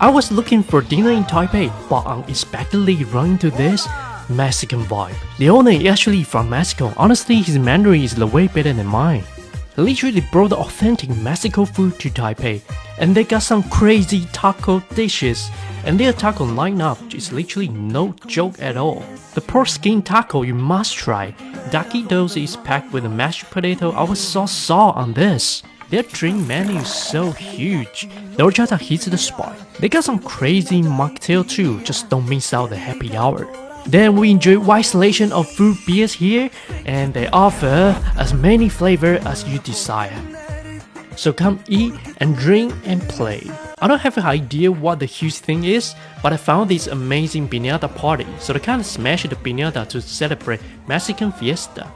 I was looking for dinner in Taipei, but unexpectedly run into this Mexican vibe. The owner is actually from Mexico. Honestly, his Mandarin is way better than mine. He literally brought the authentic Mexico food to Taipei, and they got some crazy taco dishes, and their taco lineup is literally no joke at all. The pork skin taco you must try. Taquitos is packed with a mashed potato. I was so sold on this. Their drink menu is so huge. The horchata hits the spot. They got some crazy mocktail too, just don't miss out the happy hour. Then we enjoy wide selection of fruit beers here, and they offer as many flavors as you desire. So come eat and drink and play. I don't have an idea what the huge thing is, but I found this amazing piñata party, so they kinda smashed the piñata to celebrate Mexican fiesta.